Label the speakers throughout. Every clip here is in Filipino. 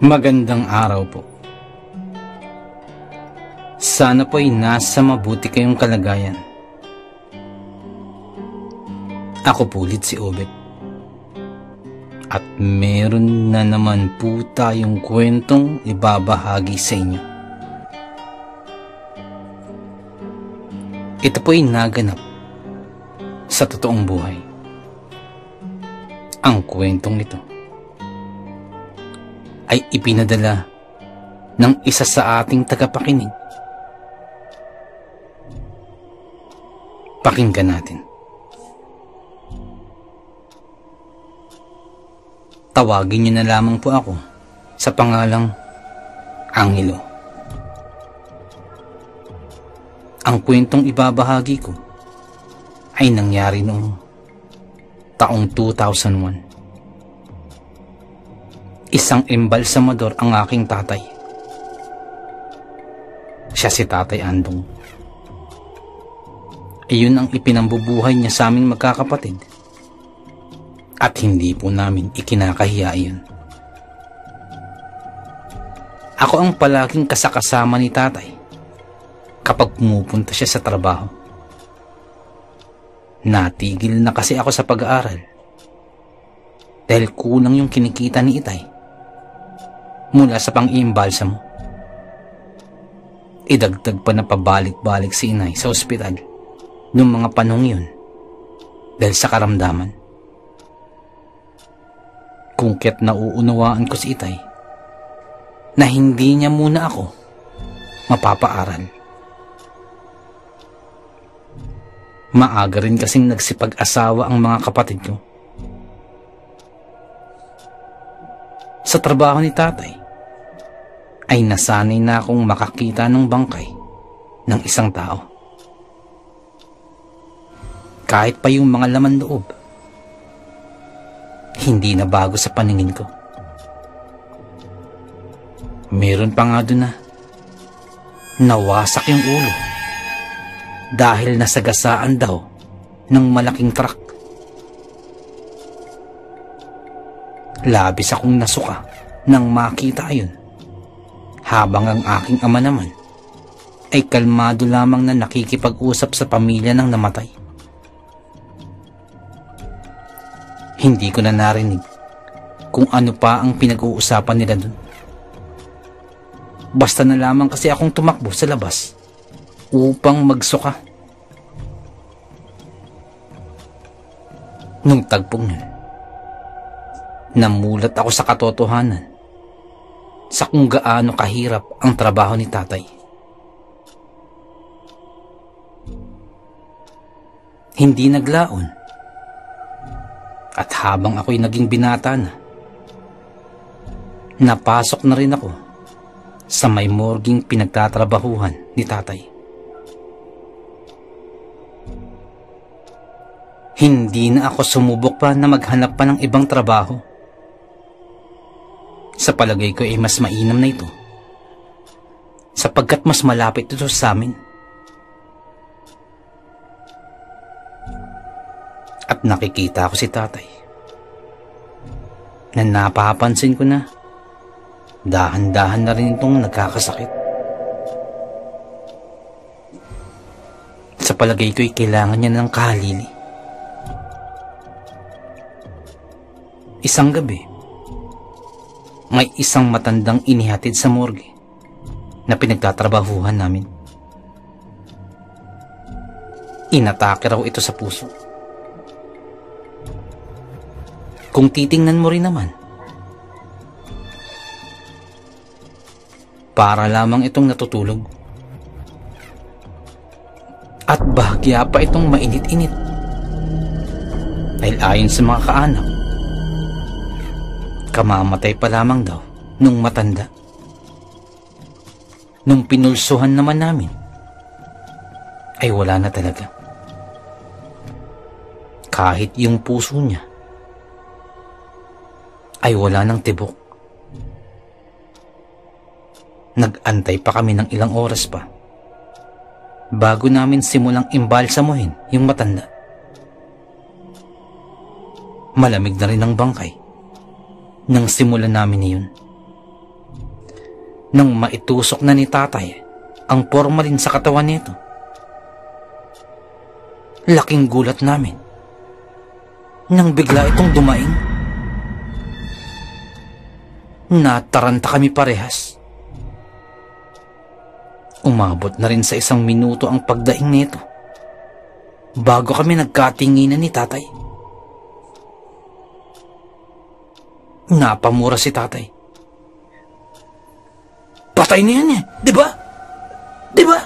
Speaker 1: Magandang araw po. Sana po'y nasa mabuti kayong kalagayan. Ako po ulit si Obet. At meron na naman po tayong kwentong ibabahagi sa inyo. Ito po'y naganap sa totoong buhay. Ang kwentong ito ay ipinadala ng isa sa ating tagapakinig. Pakinggan natin. Tawagin niyo na lamang po ako sa pangalang Angelo. Ang kwentong ibabahagi ko ay nangyari noong taong 2001. Isang embalsamador ang aking tatay. Siya si Tatay Andong. Iyon ang ipinambubuhay niya sa aming magkakapatid. At hindi po namin ikinakahiya iyon. Ako ang palaging kasakasama ni tatay kapag pumupunta siya sa trabaho. Natigil na kasi ako sa pag-aaral dahil kulang yung kinikita ni itay mula sa pang-iimbalsamo. Idagdag pa na pabalik-balik si inay sa ospital noong mga panahong yun dahil sa karamdaman. Kung kaya't nauunawaan ko si itay na hindi niya muna ako mapapaaral. Maaga rin kasing nagsipag-asawa ang mga kapatid ko. Sa trabaho ni tatay ay nasanay na akong makakita ng bangkay ng isang tao. Kahit pa yung mga laman loob, hindi na bago sa paningin ko. Meron pa nga doon na nawasak yung ulo dahil nasagasaan daw ng malaking truck. Labis akong nasuka nang makita yun, habang ang aking ama naman ay kalmado lamang na nakikipag-usap sa pamilya ng namatay. Hindi ko na narinig kung ano pa ang pinag-uusapan nila dun. Basta na lamang kasi akong tumakbo sa labas upang magsuka. Nung tagpong yun, namulat ako sa katotohanan sa kung gaano kahirap ang trabaho ni tatay. Hindi naglaon at habang ako'y naging binata na, napasok na rin ako sa may morging pinagtatrabahuhan ni tatay. Hindi na ako sumubok pa na maghanap pa ng ibang trabaho. Sa palagay ko ay mas mainam na ito sapagkat mas malapit ito sa amin. At nakikita ko si tatay na napapansin ko na dahan-dahan na rin itong nagkakasakit. Sa palagay ko ay kailangan niya ng kahalili. Isang gabi, may isang matandang inihatid sa morgue na pinagtatrabahuhan namin. Inatake raw ito sa puso. Kung titingnan mo rin naman, para lamang itong natutulog. At bahagya pa itong mainit-init. Dahil ayon sa mga kaanak, kamamatay pa lamang daw nung matanda. Nung pinulsuhan naman namin, ay wala na talaga. Kahit yung puso niya ay wala ng tibok. Nag-antay pa kami ng ilang oras pa bago namin simulang imbalsamuhin yung matanda. Malamig na rin ang bangkay nang simulan namin iyon. Nang maitusok na ni tatay ang formalin sa katawan nito, laking gulat namin nang bigla itong dumaing. Nataranta kami parehas. Umabot na rin sa 1 minuto ang pagdaing nito bago kami nagkatinginan ni tatay. Napamura si tatay. Patay na yan eh, di ba? Di ba?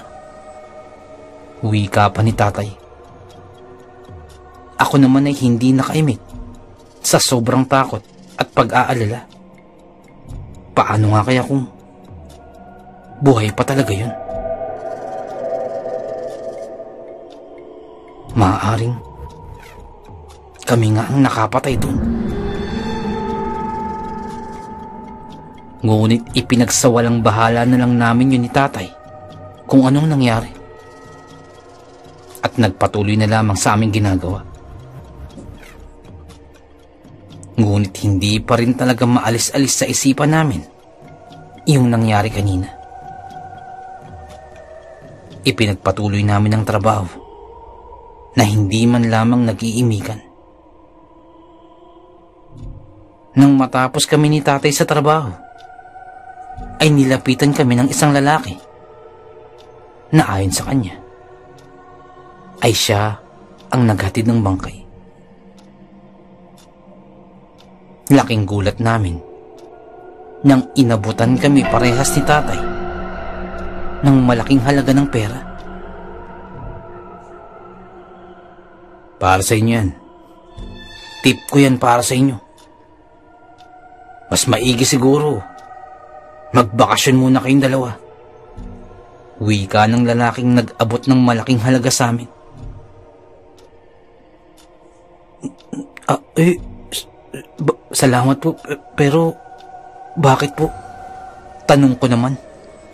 Speaker 1: Wika pa ni tatay. Ako naman ay hindi nakaimik sa sobrang takot at pag-aalala. Paano nga kaya kung buhay pa talaga yun? Maaaring kami nga ang nakapatay doon. Ngunit ipinagsawalang bahala na lang namin yun ni tatay kung anong nangyari. At nagpatuloy na lamang sa aming ginagawa. Ngunit hindi pa rin talaga maalis-alis sa isipan namin yung nangyari kanina. Ipinagpatuloy namin ang trabaho na hindi man lamang nag-iimikan. Nang matapos kami ni tatay sa trabaho, ay nilapitan kami ng isang lalaki na ayon sa kanya ay siya ang naghatid ng bangkay. Laking gulat namin nang inabutan kami parehas ni tatay ng malaking halaga ng pera. Para sa inyo yan. Tip ko yan para sa inyo. Mas maigi siguro magbakasyon muna kayong dalawa. Wika ng lalaking nag-abot ng malaking halaga sa amin. Salamat po, pero bakit po? Tanong ko naman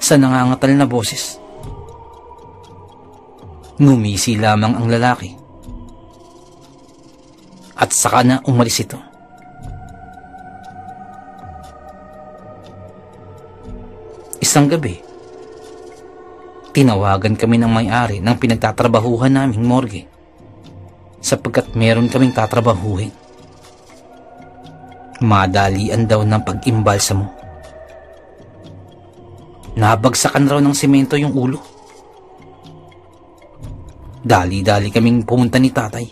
Speaker 1: sa nangangatal na boses. Ngumisi lamang ang lalaki. At saka na umalis ito. Isang gabi, tinawagan kami ng may-ari ng pinagtatrabahuhan naming morgue sapagkat meron kaming tatrabahuhin. Madalian daw ng pag-imbalsamo. Nabagsakan raw ng semento yung ulo. Dali-dali kaming pumunta ni tatay.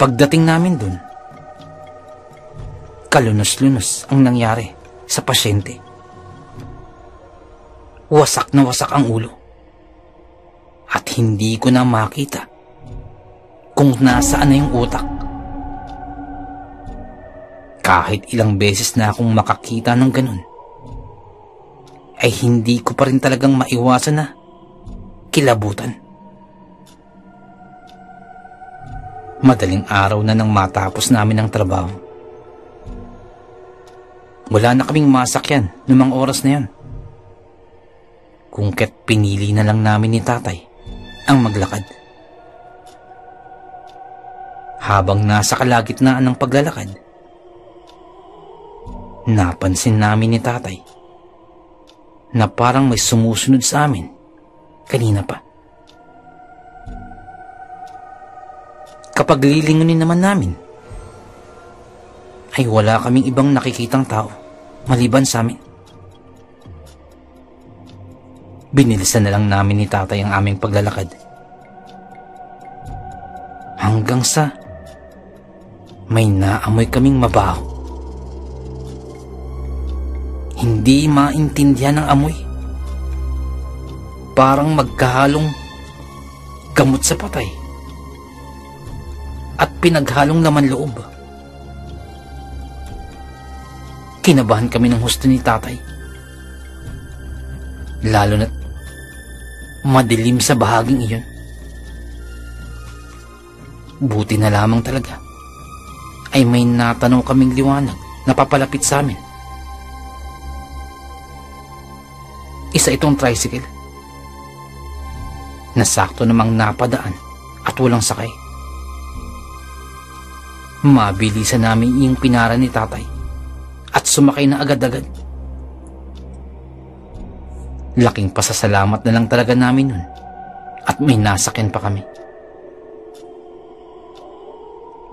Speaker 1: Pagdating namin dun, kalunos-lunos ang nangyari sa pasyente. Wasak na wasak ang ulo. At hindi ko na makita kung nasaan na yung utak. Kahit ilang beses na akong makakita ng ganun, ay hindi ko pa rin talagang maiwasan na kilabutan. Madaling araw na nang matapos namin ang trabaho. Wala na kaming masakyan noong mga oras na yun. Kung kaya't pinili na lang namin ni tatay ang maglakad. Habang nasa kalagitnaan ng paglalakad, napansin namin ni tatay na parang may sumusunod sa amin kanina pa. Kapag lilingunin naman namin, ay wala kaming ibang nakikitang tao maliban sa amin. Binilisan na lang namin ni tatay ang aming paglalakad. Hanggang sa may naamoy kaming mabaho. Hindi maintindihan ang amoy. Parang magkahalong gamot sa patay at pinaghalong laman loob. Kinabahan kami ng husto ni tatay. Lalo na't madilim sa bahaging iyon. Buti na lamang talaga ay may natanaw kaming liwanag na papalapit sa amin. Isa itong tricycle na sakto namang napadaan at walang sakay. Mabilisan namin yung pinara ni tatay at sumakay na agad-agad. Laking pasasalamat na lang talaga namin nun at may nasakyan pa kami.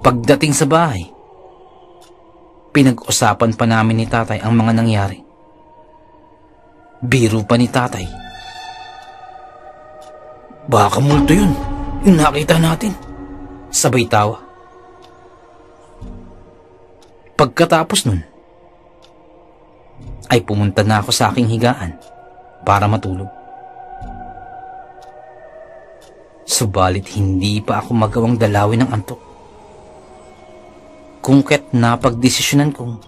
Speaker 1: Pagdating sa bahay, pinag-usapan pa namin ni tatay ang mga nangyari. Biro pa ni tatay. Baka multo yun, yung nakita natin. Sabay tawa. Pagkatapos nun, ay pumunta na ako sa aking higaan para matulog. Subalit hindi pa ako magawang dalawin ng antok. Kung kaya't napagdesisyonan kong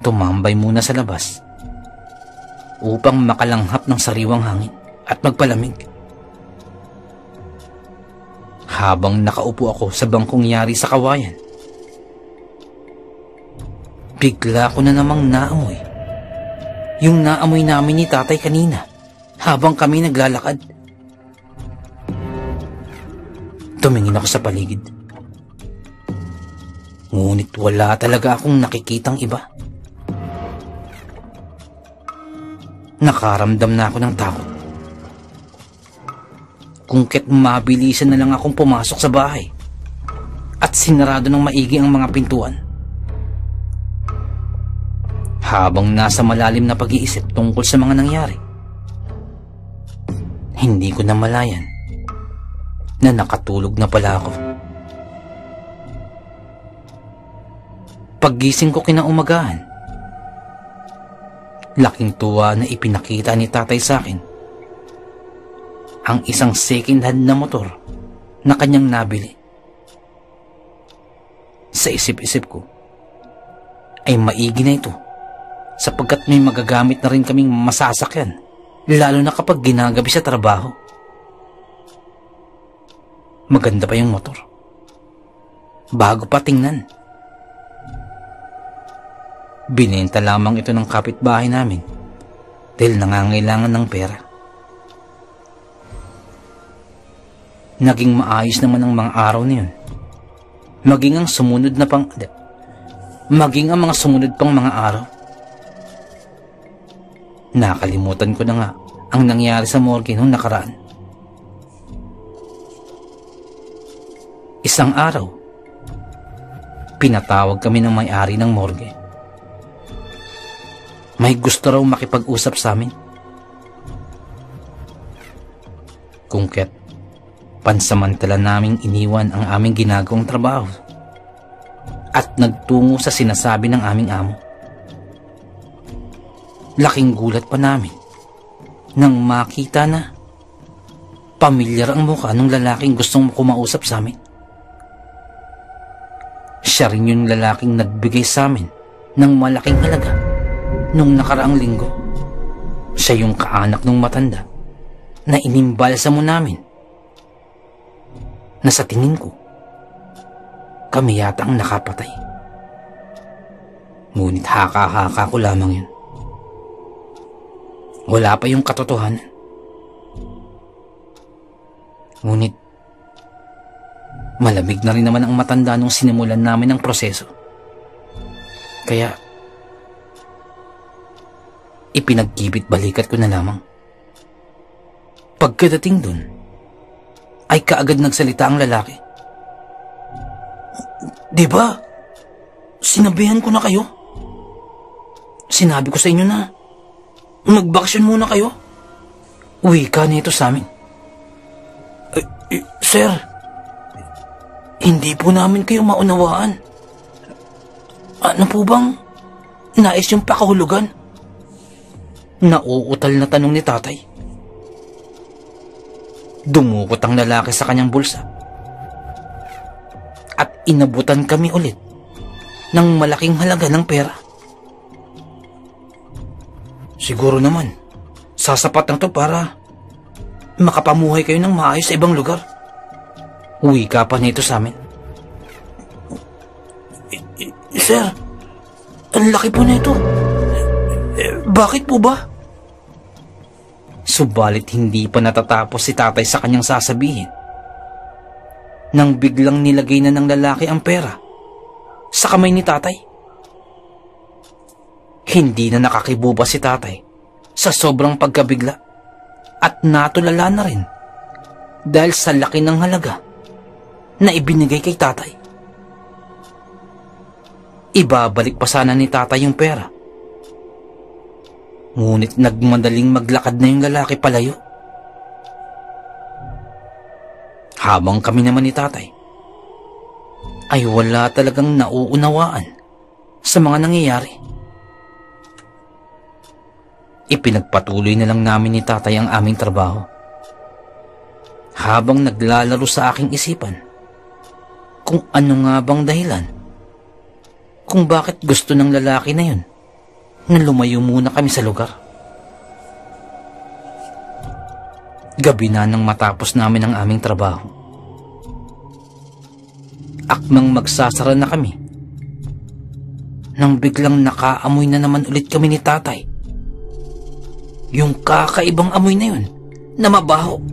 Speaker 1: tumambay muna sa labas upang makalanghap ng sariwang hangin at magpalamig. Habang nakaupo ako sa bangkong yari sa kawayan, bigla ko na namang naamoy yung naamoy namin ni tatay kanina habang kami naglalakad. Tumingin ako sa paligid. Ngunit wala talaga akong nakikitang iba. Nakaramdam na ako ng takot. Kung kaya't mabilisan na lang akong pumasok sa bahay at sinarado ng maigi ang mga pintuan. Habang nasa malalim na pag-iisip tungkol sa mga nangyari, hindi ko na malayan na nakatulog na pala ako. Paggising ko kinaumagahan, laking tuwa na ipinakita ni tatay sa akin ang isang second-hand na motor na kanyang nabili. Sa isip-isip ko, ay maigi na ito sapagkat may magagamit na rin kaming masasakyan, lalo na kapag ginagabi sa trabaho. Maganda pa yung motor. Bago pa tingnan. Binenta lamang ito ng kapitbahay namin dahil nangangailangan ng pera. Naging maayos naman ang mga araw na yun. Maging ang mga sumunod pang mga araw. Nakalimutan ko na nga ang nangyari sa morgue noong nakaraan. Isang araw, pinatawag kami ng may-ari ng morgue. May gusto raw makipag-usap sa amin. Kung kaya't pansamantala naming iniwan ang aming ginagawang trabaho at nagtungo sa sinasabi ng aming amo. Laking gulat pa namin nang makita na pamilyar ang mukha ng lalaking gustong kumausap sa amin. Siya rin yung lalaking nagbigay sa amin ng malaking halaga nung nakaraang linggo. Siya yung kaanak ng matanda na inimbalsa mo namin, na sa tingin ko, kami yata ang nakapatay. Ngunit haka-haka ko lamang yun. Wala pa yung katotohanan. Ngunit, malamig na rin naman ang matanda nung sinimulan namin ang proseso. Kaya, ipinagkibit balikat ko na lamang. Pagkadating dun, ay kaagad nagsalita ang lalaki. Diba, sinabihan ko na kayo? Sinabi ko sa inyo na magbakasyon muna kayo. Uwi ka nito sa amin. Sir, hindi po namin kayo maunawaan. Ano po bang nais yung pakahulugan? Nauutal na tanong ni tatay. Dumukot ang lalaki sa kanyang bulsa at inabutan kami ulit ng malaking halaga ng pera. Siguro naman, sasapat na to para makapamuhay kayo ng maayos sa ibang lugar. Uwi ka pa nito sa amin. Sir, ang laki po nito. Bakit po ba? Subalit hindi pa natatapos si tatay sa kanyang sasabihin nang biglang nilagay na ng lalaki ang pera sa kamay ni tatay. Hindi na nakakibuba si tatay sa sobrang pagkabigla at natulala na rin dahil sa laki ng halaga na ibinigay kay tatay. Ibabalik pa sana ni tatay yung pera. Ngunit nagmadaling maglakad na yung lalaki palayo. Habang kami naman ni tatay ay wala talagang nauunawaan sa mga nangyayari. Ipinagpatuloy na lang namin ni tatay ang aming trabaho. Habang naglalaro sa aking isipan kung ano nga bang dahilan kung bakit gusto ng lalaki na yun na lumayo muna kami sa lugar. Gabi na nang matapos namin ang aming trabaho. Akmang magsasara na kami nang biglang nakaamoy na naman ulit kami ni tatay. Yung kakaibang amoy na yun na mabaho.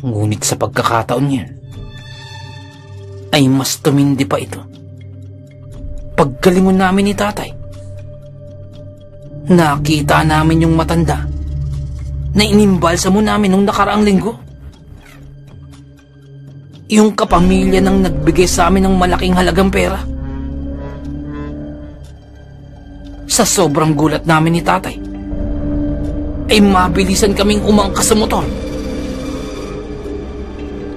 Speaker 1: Ngunit sa pagkakataon niyan ay mas tumindi pa ito. Pagkalingon namin ni tatay, nakita namin yung matanda na inimbalsa mo namin nung nakaraang linggo. Yung kapamilya nang nagbigay sa amin ng malaking halagang pera. Sa sobrang gulat namin ni tatay, ay mabilisan kaming umangkas sa motor.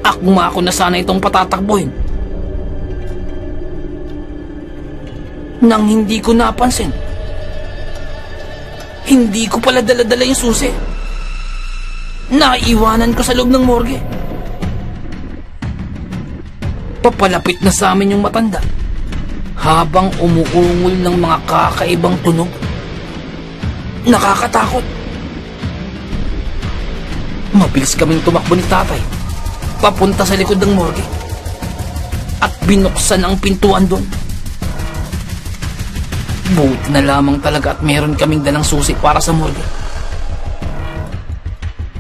Speaker 1: Akma ako na sana itong patatakbuhin. Nang hindi ko napansin, hindi ko pala dala-dala yung susi. Naiwanan ko sa loob ng morgue. Papalapit na sa amin yung matanda habang umuungol ng mga kakaibang tunog. Nakakatakot. Mabilis kaming tumakbo ni tatay papunta sa likod ng morgue at binuksan ang pintuan doon. Buti na lamang talaga at meron kaming dalang susi para sa morgue.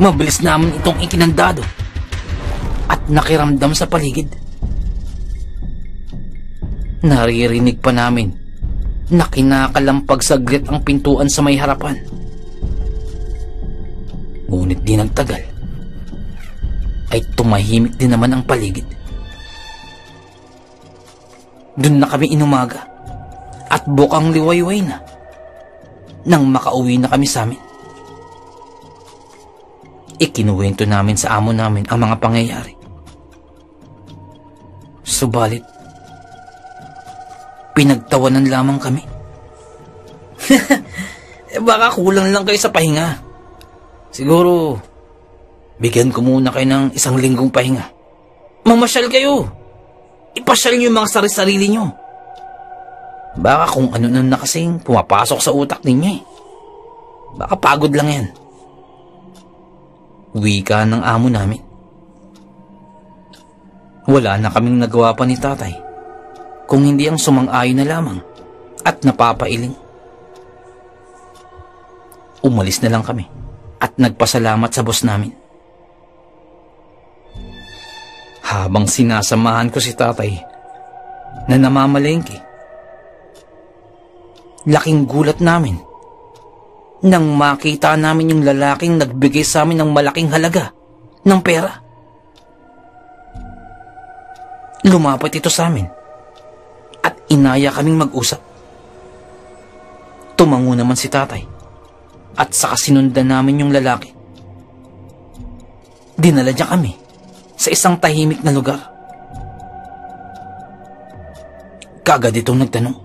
Speaker 1: Mabilis namin itong ikinandado at nakiramdam sa paligid. Naririnig pa namin na kinakalampag saglit ang pintuan sa may harapan. Ngunit di nagtagal ay tumahimik din naman ang paligid. Doon na kami inumaga at bukang liwayway na nang makauwi na kami sa amin. Ikinuwento namin sa amo namin ang mga pangyayari. Subalit, pinagtawanan lamang kami. Baka kulang lang kayo sa pahinga. Siguro, bigyan ko muna kayo ng 1 linggong pahinga. Mamasyal kayo. Ipasyal niyo yung mga sarili niyo. Baka kung ano na kasing pumapasok sa utak ninyo eh. Baka pagod lang yan. Wika ng amo namin. Wala na kaming nagawa pa ni tatay kung hindi ang sumang-ayon na lamang at napapailing. Umalis na lang kami at nagpasalamat sa boss namin. Habang sinasamahan ko si tatay na namamalengke, laking gulat namin nang makita namin yung lalaking nagbigay sa amin ng malaking halaga ng pera. Lumapit ito sa amin at inaya kaming mag-usap. Tumango naman si tatay at saka sinundan namin yung lalaki. Dinala niya kami sa isang tahimik na lugar. Kaagad itong nagtanong,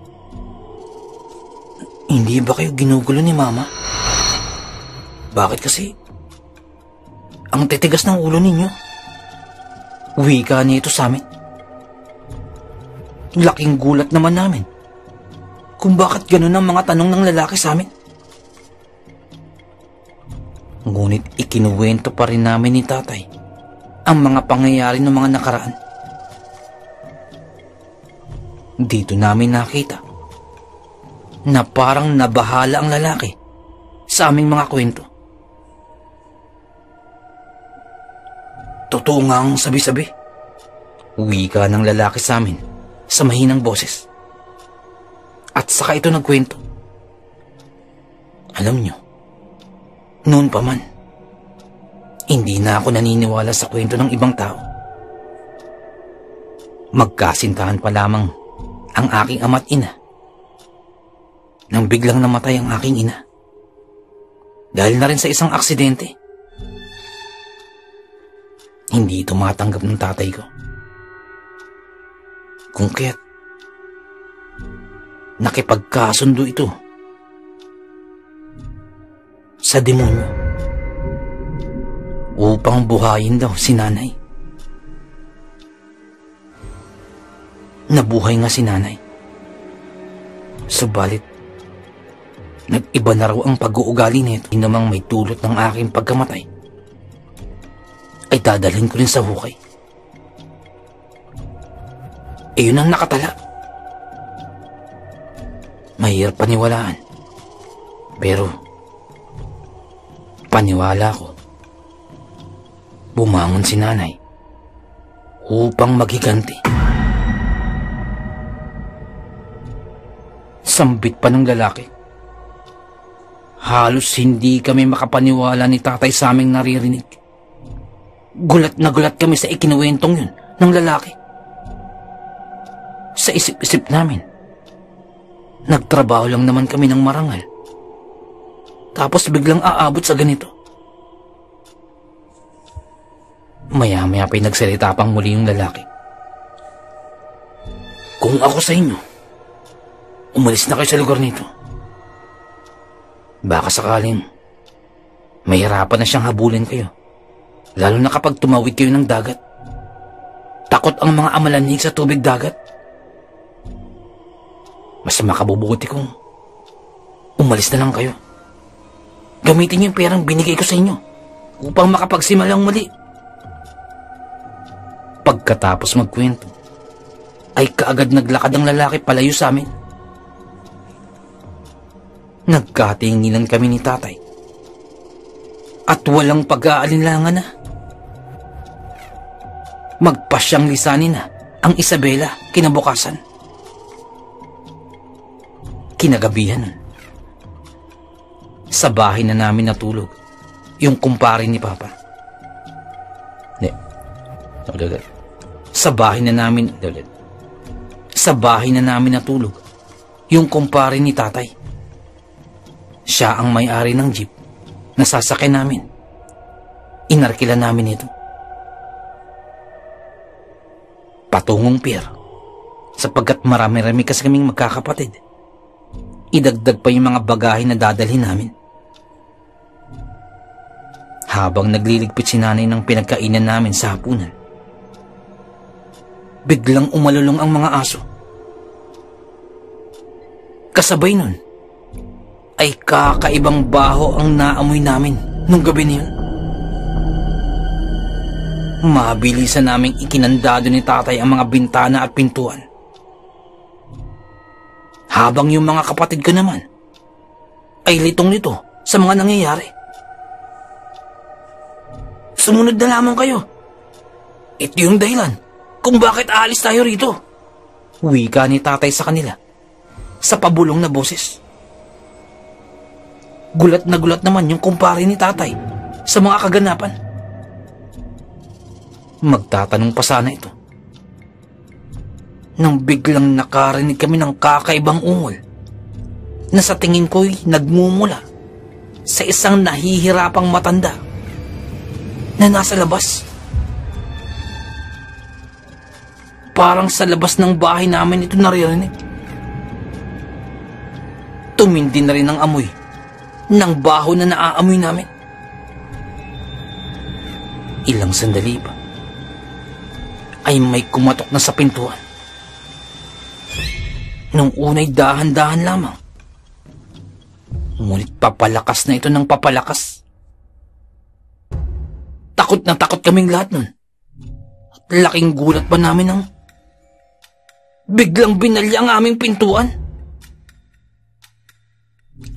Speaker 1: "Hindi ba kayo ginugulo ni mama? Bakit kasi ang titigas ng ulo ninyo?" Wika niya ito sa amin. Laking gulat naman namin kung bakit ganun ang mga tanong ng lalaki sa amin. Ngunit ikinuwento pa rin namin ni tatay ang mga pangyayari ng mga nakaraan. Dito namin nakita na parang nabahala ang lalaki sa aming mga kwento. Totoo nga ang sabi-sabi. Wika ng lalaki sa amin sa mahinang boses. At saka ito nagkwento. Alam nyo, noon pa man, hindi na ako naniniwala sa kwento ng ibang tao. Magkasintahan pa lamang ang aking ama't ina nang biglang namatay ang aking ina. Dahil na rin sa isang aksidente. Hindi ito matanggap ng tatay ko. Kung kaya't nakipagkasundo ito sa demonyo upang buhayin daw si nanay. Nabuhay nga si nanay. Subalit, nag-iba na raw ang pag-uugali nito. Hindi namang may dulot ng aking pagkamatay ay dadalhin ko rin sa hukay. Yun ang nakatala. Mahirap paniwalaan. Pero, paniwala ko. Bumangon si nanay upang maghiganti. Sambit pa ng lalaki. Halos hindi kami makapaniwala ni tatay sa aming naririnig. Gulat na gulat kami sa ikinuwentong yun ng lalaki. Sa isip-isip namin, nagtrabaho lang naman kami ng marangal. Tapos biglang aabot sa ganito. Maya-maya pa'y nagsalita pang muli yung lalaki. Kung ako sa inyo, umalis na kayo sa lugar nito. Baka sakaling mahirapan na siyang habulin kayo. Lalo na kapag tumawid kayo ng dagat. Takot ang mga amalanhig sa tubig dagat. Mas makabubuti kung umalis na lang kayo. Gamitin niyo yung perang binigay ko sa inyo upang makapagsimulang muli. Pagkatapos magkwento, ay kaagad naglakad ang lalaki palayo sa amin. Nagkatinginan kami ni tatay. At walang pag-aalinlangan na. Magpasyang lisanin na ang Isabela kinabukasan. Kinagabihan nun. Sa bahay na namin natulog yung kumpare ni Papa. Sa bahay na namin natulog yung kumpare ni tatay. Siya ang may-ari ng jeep na sasakyan namin. Inarkila namin ito. Patungong pier, sapagkat marami-rami kasi kaming magkakapatid. Idagdag pa yung mga bagahe na dadalhin namin. Habang nagliligpit si nanay ng pinagkainan namin sa hapunan, biglang umalulong ang mga aso. Kasabay nun, ay kakaibang baho ang naamoy namin nung gabi niyon. Mabilisan naming ikinandado ni tatay ang mga bintana at pintuan. Habang yung mga kapatid ko naman ay litong-lito sa mga nangyayari. Sumunod na lamang kayo. Ito yung dahilan kung bakit aalis tayo rito. Wika ni tatay sa kanila sa pabulong na boses. Gulat na gulat naman yung kumpare ni tatay sa mga kaganapan. Magtatanong pa sana ito nang biglang nakarinig kami ng kakaibang ungol na sa tingin ko'y nagmumula sa isang nahihirapang matanda na nasa labas. Parang sa labas ng bahay namin ito naririnig. Tumindi na rin ang amoy ng baho na naaamoy namin. Ilang sandali pa ay may kumatok na sa pintuan. Nung unay dahan-dahan lamang, ngunit papalakas na ito ng papalakas. Takot na takot kaming lahat nun. At laking gulat pa namin nang biglang binalya ang aming pintuan.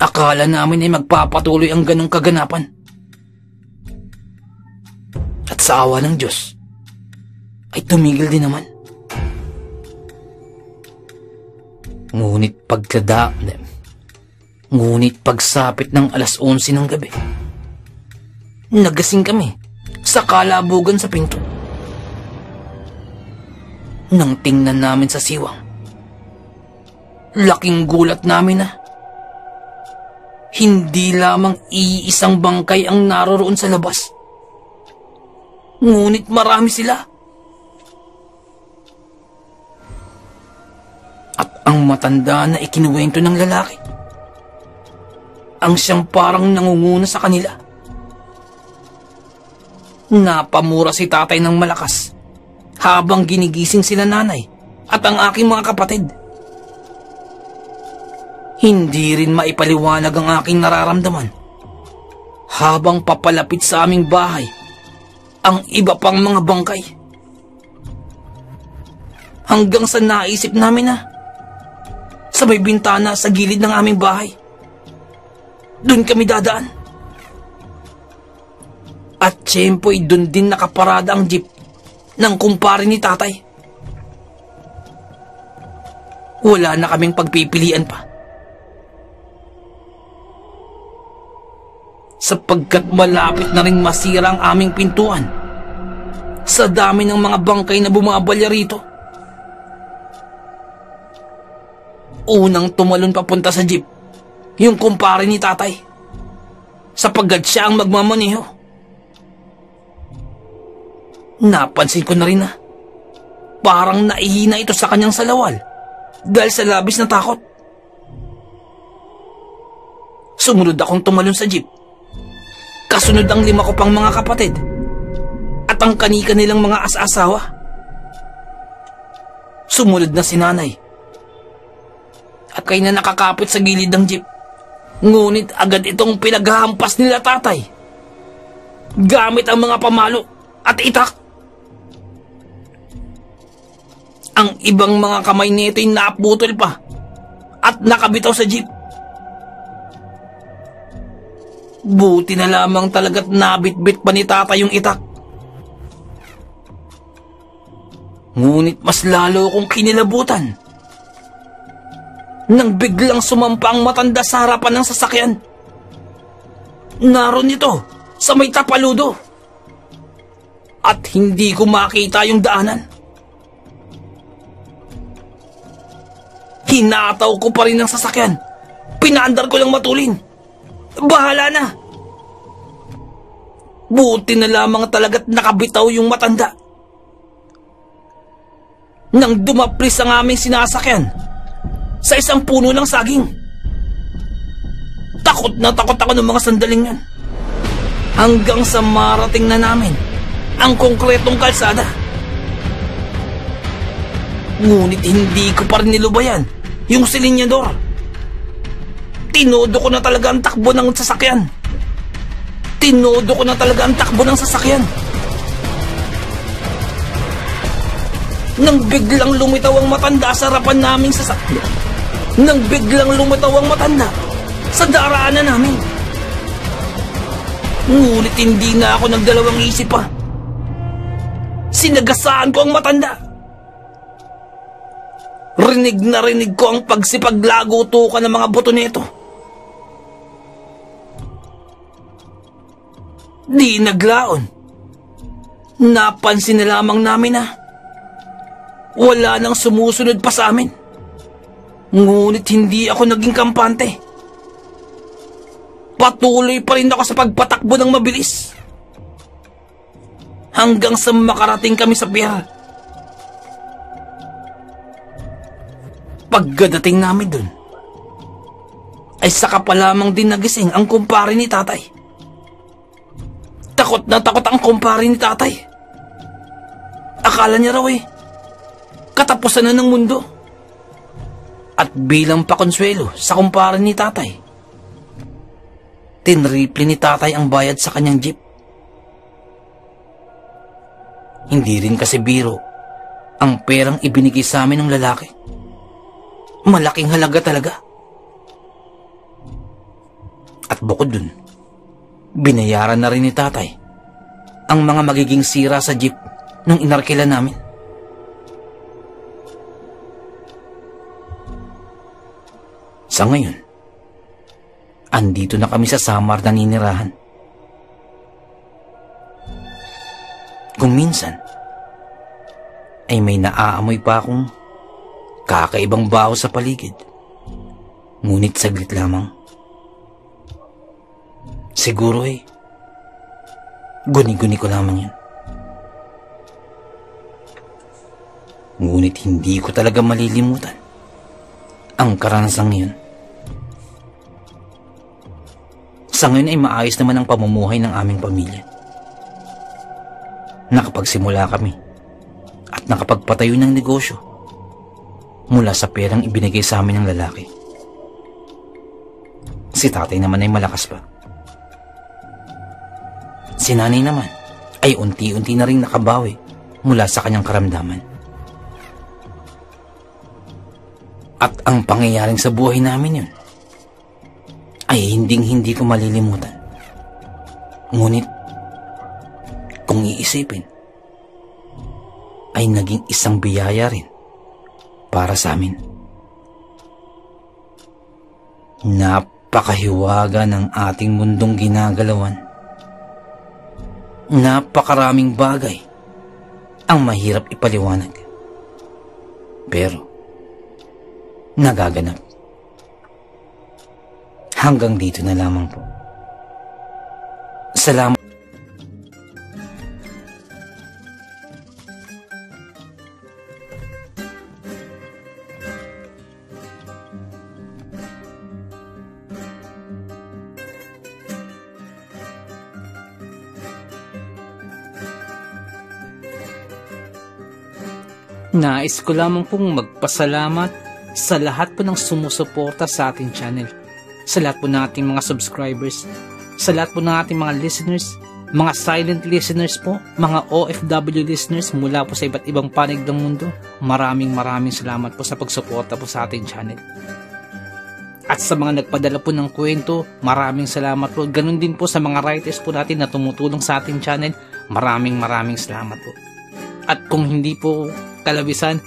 Speaker 1: Akala namin ay magpapatuloy ang ganong kaganapan. At sa awa ng Diyos, ay tumigil din naman. Ngunit pagsapit ng 11:00 ng gabi, nagasing kami sa kalabugan sa pinto. Nang tingnan namin sa siwang, laking gulat namin na hindi lamang iisang bangkay ang naroroon sa labas, ngunit marami sila. At ang matanda na ikinuwento ng lalaki, ang siyang parang nangunguna sa kanila. Napamura si tatay ng malakas habang ginigising sila nanay at ang aking mga kapatid. Hindi rin maipaliwanag ang aking nararamdaman habang papalapit sa aming bahay ang iba pang mga bangkay. Hanggang sa naisip namin na sa may bintana sa gilid ng aming bahay, doon kami dadaan. At tiyempo'y doon din nakaparada ang jeep ng kumpare ni tatay. Wala na kaming pagpipilian pa, sapagkat malapit na ring masira ang aming pintuan sa dami ng mga bangkay na bumabalya rito. Unang tumalon papunta sa jeep yung kumpare ni tatay, sapagkat siya ang magmamaneho. Napansin ko na rin na parang naihina ito sa kanyang salawal dahil sa labis na takot. Sumunod akong tumalon sa jeep. Kasunod ang 5 ko pang mga kapatid at ang kanika nilang mga asawa. Sumunod na si nanay at kay na nakakapit sa gilid ng jeep. Ngunit agad itong pinaghahampas nila tatay gamit ang mga pamalo at itak. Ang ibang mga kamay nito'y naputol pa at nakabitaw sa jeep. Buti na lamang talaga't nabitbit pa ni tatay yung itak. Ngunit mas lalo kong kinilabutan nang biglang sumampa ang matanda sa harapan ng sasakyan. Naroon ito sa may tapaludo at hindi ko makita yung daanan. Hinataw ko pa rin ang sasakyan. Pinaandar ko lang matulin. Bahala na. Buti na lamang talaga't nakabitaw yung matanda. Nang dumaplis ang aming sinasakyan sa isang puno ng saging, takot na takot ako ng mga sandaling yan. Hanggang sa marating na namin ang konkretong kalsada. Ngunit hindi ko pa rin nilubayan yung silinyador. Tinodo ko na talaga ang takbo ng sasakyan. Nang biglang lumitaw ang matanda sa harapan naming sasakyan. Sa daraanan namin. Ngunit hindi na ako nagdalawang isip pa. Sinagasaan ko ang matanda. Rinig na rinig ko ang pagsipaglago-tukan ng mga buto nito. Di naglaon. Napansin na lamang namin na wala nang sumusunod pa sa amin. Ngunit hindi ako naging kampante. Patuloy pa rin ako sa pagpatakbo ng mabilis. Hanggang sa makarating kami sa pier. Pagkadating namin dun, ay saka pa lamang din nagising ang kumpare ni tatay. Takot na takot ang kumpare ni tatay. Akala niya raw katapusan na ng mundo. At bilang pakonsuelo sa kumpare ni tatay, tinriple ni tatay ang bayad sa kanyang jeep. Hindi rin kasi biro ang perang ibinigay sa amin ng lalaki. Malaking halaga talaga. At bukod dun, binayaran na rin ni tatay ang mga magiging sira sa jeep nung inarkila namin. Sa ngayon, andito na kami sa Samar na ninirahan. Kung minsan, ay may naaamoy pa akong kakaibang baho sa paligid. Ngunit saglit lamang. Siguro guni-guni ko lamang yun. Ngunit hindi ko talaga malilimutan ang karanasang yun. Sa ngayon ay maayos naman ang pamumuhay ng aming pamilya. Nakapagsimula kami at nakapagpatayo ng negosyo mula sa perang ibinigay sa amin ng lalaki. Si tatay naman ay malakas pa. Si nanay naman ay unti-unti na rin nakabawi mula sa kanyang karamdaman. At ang pangyayaring sa buhay namin yun ay hindi ko malilimutan. Ngunit kung iisipin, ay naging isang biyaya rin para sa amin. Napakahiwaga ng ating mundong ginagalawan. Napakaraming bagay ang mahirap ipaliwanag. Pero nagaganap. Hanggang dito na lamang po. Salamat. Nais ko lamang pong magpasalamat sa lahat po ng sumusuporta sa ating channel, sa lahat po ng ating mga subscribers, sa lahat po ng ating mga listeners, mga silent listeners po, mga OFW listeners mula po sa iba't ibang panig ng mundo. Maraming salamat po sa pagsuporta po sa ating channel. At sa mga nagpadala po ng kwento, maraming salamat po. Ganun din po sa mga writers po natin na tumutulong sa ating channel. Maraming salamat po. At kung hindi po kalabisan,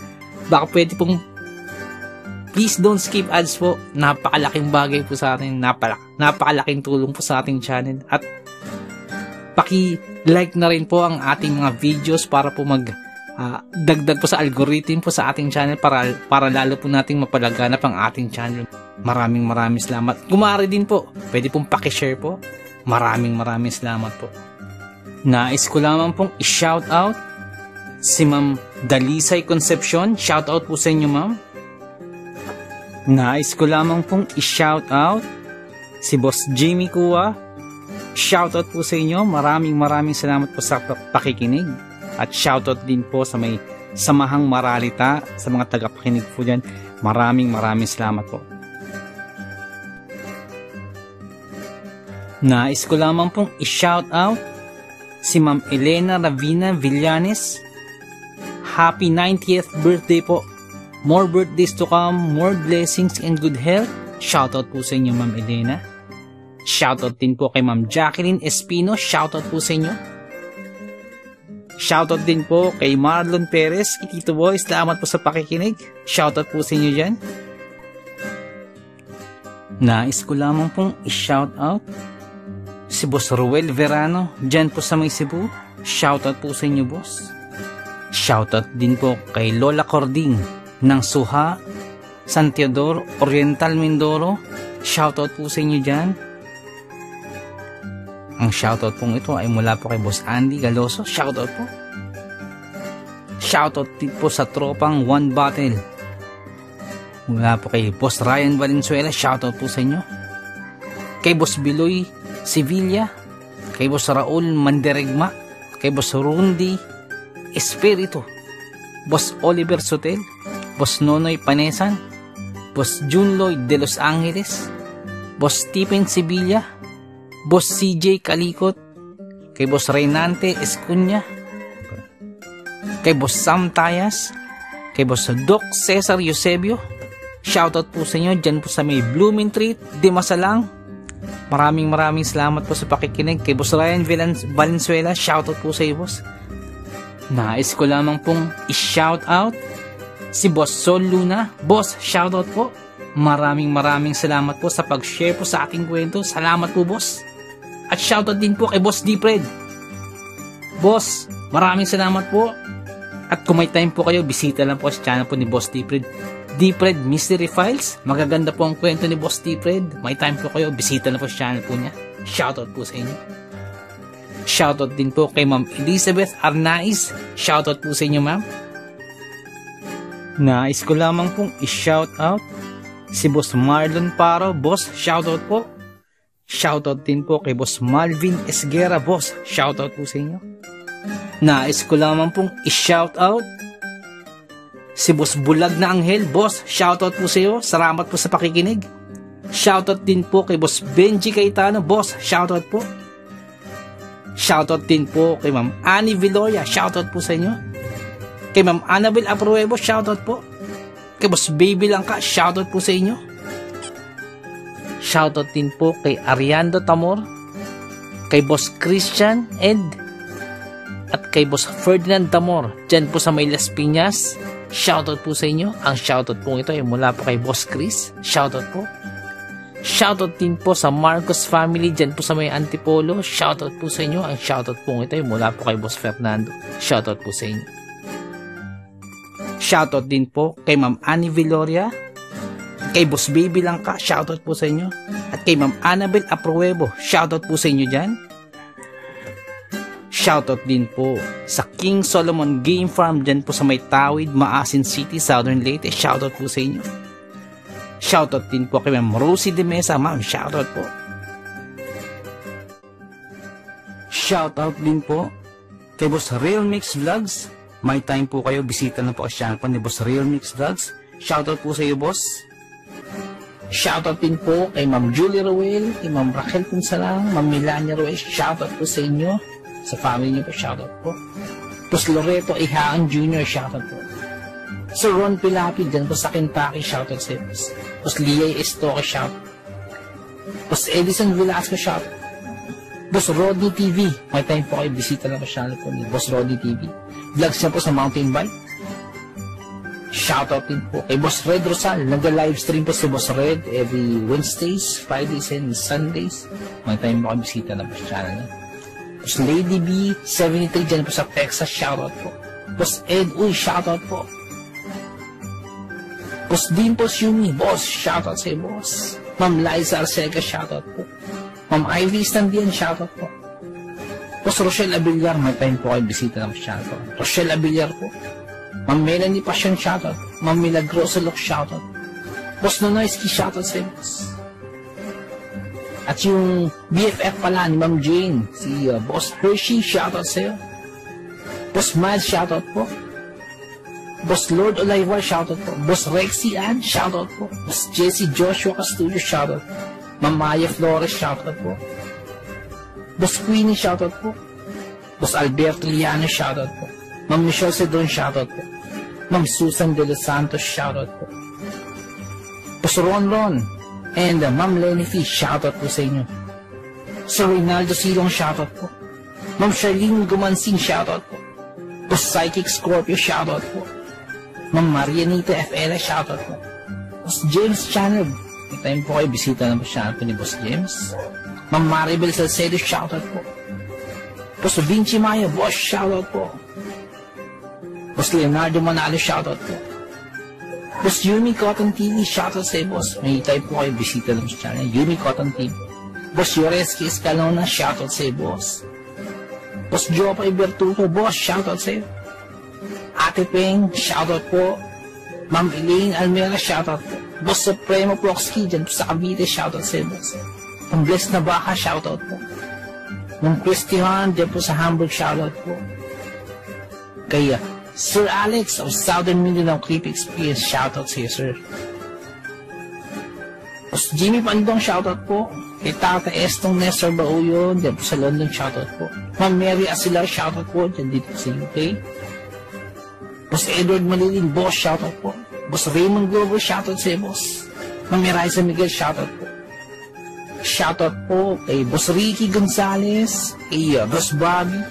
Speaker 1: baka pwede pong please don't skip ads po. Napakalaking bagay po sa atin. Napakalaking tulong po sa ating channel. At paki-like na rin po ang ating mga videos para po dagdag po sa algorithm po sa ating channel para lalo po nating mapalaganap ang ating channel. Maraming salamat. Kumari din po, pwede pong paki-share po. Maraming salamat po. Nais ko lamang pong i-shout out si Ma'am Dalisay Concepcion. Shout out po sa inyo, ma'am. Nais ko lamang pong i-shout out si Boss Jimmy Kua. Shout out po sa inyo. Maraming salamat po sa pakikinig. At shout out din po sa may Samahang Maralita, sa mga tagapakinig po dyan. Maraming salamat po. Nais ko lamang pong i-shout out si Ma'am Elena Ravina Villanes. Happy 90th birthday po. More birthdays to come, more blessings and good health. Shoutout po sa inyo, Ma'am Elena. Shoutout din po kay Ma'am Jacqueline Espino. Shoutout po sa inyo. Shoutout din po kay Marlon Perez. Tito Boy, salamat po sa pakikinig. Shoutout po sa inyo dyan. Nais ko lamang pong i-shoutout si Boss Ruel Verano, dyan po sa may Cebu. Shoutout po sa inyo, boss. Shoutout din po kay Lola Cording ng Suha, San Teodoro, Oriental Mindoro. Shoutout po sa inyo dyan. Ang shoutout pong ito ay mula po kay Boss Andy Galoso. Shoutout po. Shoutout din po sa tropang One Battle. Mula po kay Boss Ryan Valenzuela. Shoutout po sa inyo. Kay Boss Biloy Sevilla, kay Boss Raul Manderegma, kay Boss Rundi Espiritu, Boss Oliver Sotel, Boss Nonoy Panesan, Boss Jun Lloyd de Los Angeles, Boss Stephen Sevilla, Boss CJ Kalikot, kay Boss Reynante Escunya, kay Boss Sam Tayas, kay Boss Doc Cesar Eusebio. Shoutout po sa inyo dyan po sa may Blooming Treat, Dimasalang. Maraming salamat po sa pakikinig. Kay Boss Ryan Valenzuela, shoutout po sa iyo, boss. Nais ko lamang pong i-shoutout si Boss Sol Luna. Boss, shoutout po. Maraming salamat po sa pag-share po sa ating kwento. Salamat po, boss. At shoutout din po kay Boss Dipred. Boss, maraming salamat po. At kung may time po kayo, bisita lang po sa channel po ni Boss Dipred. Dipred Mystery Files. Magaganda po ang kwento ni Boss Dipred. May time po kayo, bisita lang po sa channel po niya. Shoutout po sa inyo. Shoutout din po kay Ma'am Elizabeth Arnaiz. Shoutout po sa inyo, ma'am. Nais ko lamang pong i-shoutout si Boss Marlon Paro. Boss, shoutout po. Shoutout din po kay Boss Malvin Esguera. Boss, shoutout po sa inyo. Nais ko lamang pong i-shoutout si Boss Bulag na Anghel. Boss, shoutout po sa iyo. Salamat po sa pakikinig. Shoutout din po kay Boss Benji Cayetano. Boss, shoutout po. Shoutout din po kay Ma'am Annie Viloria. Shoutout po sa inyo. Kay Ma'am Annabel Apruebo. Shoutout po. Kay Boss Baby Langka. Shoutout po sa inyo. Shoutout din po kay Ariando Tamor. Kay Boss Christian Ed. At kay Boss Ferdinand Tamor. Diyan po sa May Las Piñas. Shoutout po sa inyo. Ang shoutout po ito ay mula po kay Boss Chris. Shoutout po. Shoutout din po sa Marcos family. Diyan po sa May Antipolo. Shoutout po sa inyo. Ang shoutout po ito ay mula po kay Boss Fernando. Shoutout po sa inyo. Shoutout din po kay Ma'am Annie Viloria. Kay Boss Baby Langka. Shoutout po sa inyo. At kay Ma'am Annabel Apruebo. Shoutout po sa inyo dyan. Shoutout din po sa King Solomon Game Farm dyan po sa May Tawid, Maasin City, Southern Leyte. Shoutout po sa inyo. Shoutout din po kay Ma'am Rosie de Mesa. Ma'am, shoutout po. Shoutout din po kay Boss Real Mix Vlogs. May time po kayo, bisita na po sa channel po ni Boss Real Mix Vlogs. Shoutout po sa iyo, boss. Shoutout din po kay Ma'am Julie Roel, kay Ma'am Raquel Punsalang, Ma'am Melania Roel. Shoutout po sa inyo. Sa family niyo po, shoutout po. Boss Loreto Ihaan Jr., shoutout po. Sir Ron Pilapi, dyan po sa Kentucky, shoutout sa iyo. Boss Liay Estoque, shoutout. Boss Edison Velasco, shoutout. Boss Rodney TV, may time po kayo, bisita na po channel po ni Boss Rodney TV. Vlogs niya po sa mountain bike. Shoutout din po kay Boss Red Rosal. Nag-livestream po si Boss Red every Wednesdays, Fridays, and Sundays. May time po kayo, bisita na po sa channel niya. Boss Lady B, 73, dyan po sa Texas, shoutout po. Boss Ed Uy, shoutout po. Boss Dimples Yumi, boss, shoutout sa iyo, boss. Ma'am Liza Arceca, shoutout po. Ma'am Ivy Standian, shoutout po. Boss Rochelle Abiliar, may time po kayo, bisita na po sa channel po. Rochelle Abiliar po. Ma'am Melanie Passion, shoutout. Ma'am Milagrosa Look, shoutout. Boss Nonoyski, shoutout sa iyo, boss. At yung BFF pala ni Ma'am Jane, si Boss Hershey, shoutout sa'yo. Boss Miles, shoutout po. Boss Lord Olivar, shoutout po. Boss Rexy Ann, shoutout po. Boss Jessie Joshua Castillo, shoutout po. Ma'am Maya Flores, shoutout po. Boss Queenie, shoutout po. Boss Alberto Liano, shoutout po. Ma'am Michelle Cedron, shoutout po. Ma'am Susan De Los Santos, shoutout po. Boss Ron Ron, and Ma'am Lenny Fish, shoutout po sa inyo. Sir Reynaldo Silong, shoutout po. Ma'am Charlene Gumansing, shoutout po. Boss Psychic Scorpio, shoutout po. Ma'am Marianita FL, shoutout po. Boss James Channel, may time po kayo, bisita na po channel po ni Boss James. Ma'am Maribel Salcedo, shoutout po. Boss Vinci Maya, boss, shoutout po. Boss Leonardo Manalo, shoutout po. Boss Yumi Cotton TV, shoutout sa iyo, boss. May type po kayo, bisita lang sa channel. Yumi Cotton TV. Boss Yoreski Escalona, shoutout sa iyo, boss. Boss Jopay Bertuto, boss, shoutout sa iyo. Ate Peng, shoutout po. Ma'am Elaine Almera, shoutout po. Boss Supremo Proxky, dyan po sa Cavite, shoutout sa iyo, boss. Ang Bless na Baka, shoutout po. Ma'am Christian, dyan po sa Hamburg, shoutout po. Kaya, Sir Alex of Southern Mindanao Clip Experience, shoutout sa iyo, sir. Boss Jimmy Pandong, shoutout po. Kay Tata Estong Nestor Bauyo, dyan po sa London, shoutout po. Ma'am Mary Asilar, shoutout po, dyan dito sa UK. Boss Edward Malilin, boss, shoutout po. Boss Raymond Glover, shoutout sa iyo, boss. Ma'am Miraiza Miguel, shoutout po. Shoutout po kay Boss Ricky Gonzalez, kay Boss Bobby,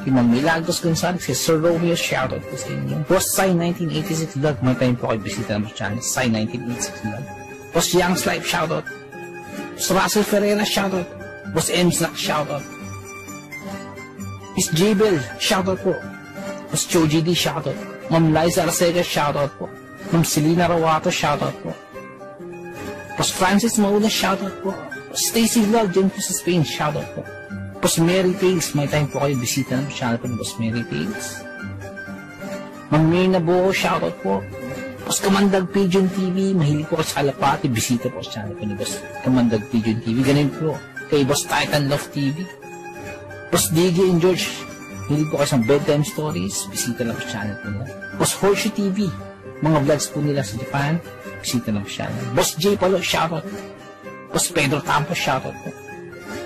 Speaker 1: kay Ma'am Milagros Gonzalez, kay Sir Romeo, shoutout po sa inyo. Boss Sai 1986 Vlog, may time po kayo bisita ng channel, Sai 1986 Vlog. Boss Young's Life, shoutout. Boss Russell Ferreira, shoutout. Boss Emsnak, shoutout. Miss Jabel, shoutout po. Boss Joji D, shoutout. Ma'am Liza Arcega, shoutout po. Ma'am Selena Rawato, shoutout po. Boss Francis Mauna, shoutout po. Boss Stacy Vlog, dyan po sa Spain, shoutout po. Boss Mary Tales, may time po kayo, bisita ng channel po ni Boss Mary Tales. Ma'am Mirna Buo, shoutout po. Boss Kamandag Pigeon TV, mahilig po sa Alapati, bisita po sa channel po ni Boss Kamandag Pigeon TV. Ganun po kay Boss Titan Love TV. Boss DJ and George, mahilig po kayo sa bedtime stories, bisita lang po sa channel po nila. Boss Horseshoe TV, mga vlogs po nila sa Japan, bisita lang po sa channel. Boss J Palo, shoutout. Boss Pedro Tampo, shoutout po.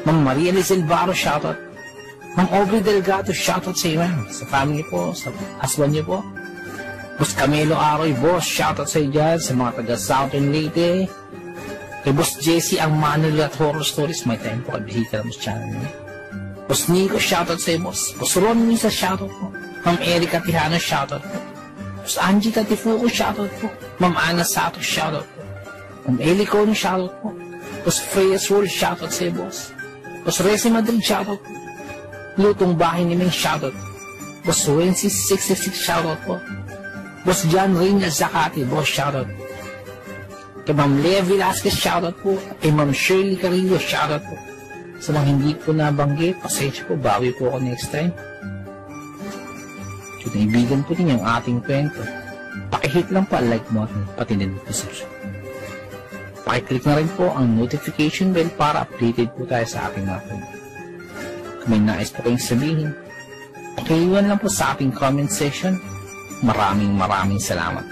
Speaker 1: Ma'am Maria Lizel Barro, shoutout. Ma'am Aubrey Delgado, shoutout sa iyo, sa family po, sa husband niyo po. Boss Camilo Aroy, boss, shoutout sa iyo dyan, sa mga taga Southern Leyte. Kay Boss Jesse ang Manuel at Horror Stories, may time po, bisita lang po sa channel niyo. Boss Nico, shoutout sa iyo, boss. Boss Ron Misa, shoutout po. Ma'am Erika Tijano, shoutout po. Boss Angie Tatifuco, shoutout po. Ma'am Ana Sato, shoutout po. Ma'am Eli Cono, shoutout po. Boss Freyas Roll, shoutout sa iyo, boss. Boss Resi Madrid, shoutout po. Lutong Bahay ni Ming, shoutout. Boss Wency 666, shoutout po. Boss John Reina Zakati, boss, shoutout. Kay Ma'am Lea Velasquez, shoutout po. Kay Ma'am Shirley Carillo, shoutout po. Sa mga hindi po nabanggit, pasensya po, bawi po ako next time. So, naibigan po din yung ating kwento. Pakihit lang po ang like button, pati din po subscribe. Pakiclick na rin po ang notification bell para updated po tayo sa ating mga kwento. Kung may nais po kayong sabihin, pakiiwan lang po sa ating comment section. Maraming salamat.